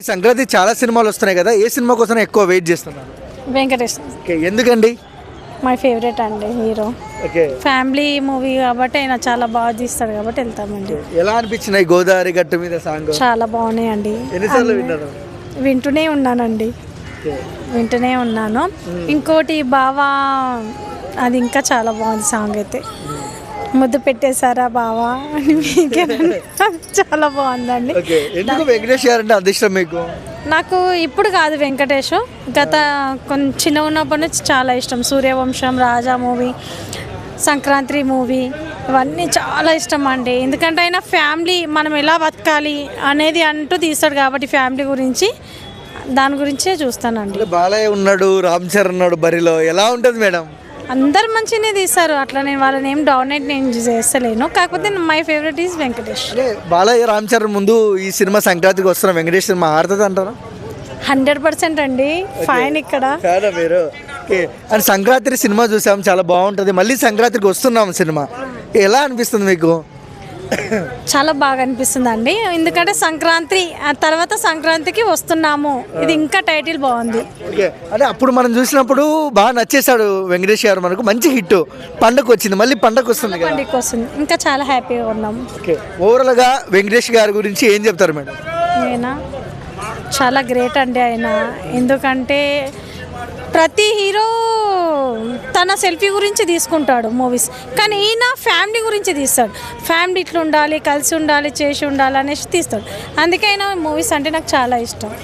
సంక్రాంతి చాలా సినిమాలు వస్తున్నాయి కదా, ఏ సినిమా కోసం ఎక్కువ వెయిట్ చేస్తున్నారు? వెంకటేష్ ఓకే, ఎందుకండి? మై ఫేవరెట్ అండి హీరో. ఓకే, ఫ్యామిలీ మూవీ కాబట్టి ఆయన చాలా బాగా తీస్తాడు కాబట్టి వెళ్తామండి. ఎలా అనిపించినాయి గోదావరి గట్టు మీద సాంగ్? చాలా బాగున్నాయండి. ఎన్నిసార్లు విన్నారు? వింటూనే ఉన్నానండి, ఓకే. వింటూనే ఉన్నాను. ఇంకోటి బావా, అది ఇంకా చాలా బాగుంది సాంగ్ అయితే. ముద్దు పెట్టేశారా బావా అని మీకేనండి, చాలా బాగుందండి. ఓకే, ఎందుకు వెంకటేష్ గారు అంటే అంత ఇష్టం మీకు? నాకు ఇప్పుడు కాదు వెంకటేష్, గత కొంచెం చిన్న ఉన్నప్పటి నుంచి చాలా ఇష్టం. సూర్యవంశం, రాజా మూవీ, సంక్రాంతి మూవీ, ఇవన్నీ చాలా ఇష్టం అండి. ఎందుకంటే ఆయన ఫ్యామిలీ మనం ఎలా బతకాలి అనేది అంటూ తీస్తాడు కాబట్టి ఫ్యామిలీ గురించి, దాని గురించే చూస్తానండి. బాలయ్య ఉన్నాడు, రామ్ చరణ్ ఉన్నాడు బరిలో, ఎలా ఉంటుంది మేడం? అందరు మంచిగానే తీస్తారు, అట్లా నేను వాళ్ళని ఏం డౌనేట్ నేను చేస్తలేను. కాకపోతే మై ఫేవరెట్ ఈజ్ వెంకటేష్. అంటే బాలయ్య రామ్ చరణ్ ముందు ఈ సినిమా సంక్రాంతికి వస్తున్న వెంకటేష్ సినిమా ఆడుతుంది అంటారా? 100% అండి, ఫైన్ ఇక్కడ. కాదా మీరు? ఓకే, అండ్ సంక్రాంతి సినిమా చూసాం, చాలా బాగుంటుంది. మళ్ళీ సంక్రాంతికి వస్తున్నాం సినిమా, ఎలా అనిపిస్తుంది మీకు? చాలా బాగా అనిపిస్తుంది అండి, ఎందుకంటే సంక్రాంతి ఆ తర్వాత సంక్రాంతికి వస్తున్నాము, ఇది ఇంకా టైటిల్ బాగుంది. ఓకే, అంటే అప్పుడు మనం చూసినప్పుడు బాగా నచ్చేసాడు వెంకటేష్ గారు, మనకు మంచి హిట్. పండగ వచ్చింది, మళ్ళీ పండగ వస్తుంది కదా. పండుగ వస్తుంది, ఇంకా చాలా హ్యాపీగా ఉన్నాము. ఓకే, ఓవరాల్గా వెంకటేష్ గారి గురించి ఏం చెప్తారు మేడం? నేనా, చాలా గ్రేట్ అండి ఆయన. ఎందుకంటే ప్రతి హీరో తన సెల్ఫీ గురించి తీసుకుంటాడు మూవీస్, కానీ ఈయన ఫ్యామిలీ గురించి తీస్తాడు. ఫ్యామిలీ ఇట్లా ఉండాలి, కలిసి ఉండాలి, చేసి ఉండాలి అనేసి తీస్తాడు. అందుకే ఆయన మూవీస్ అంటే నాకు చాలా ఇష్టం.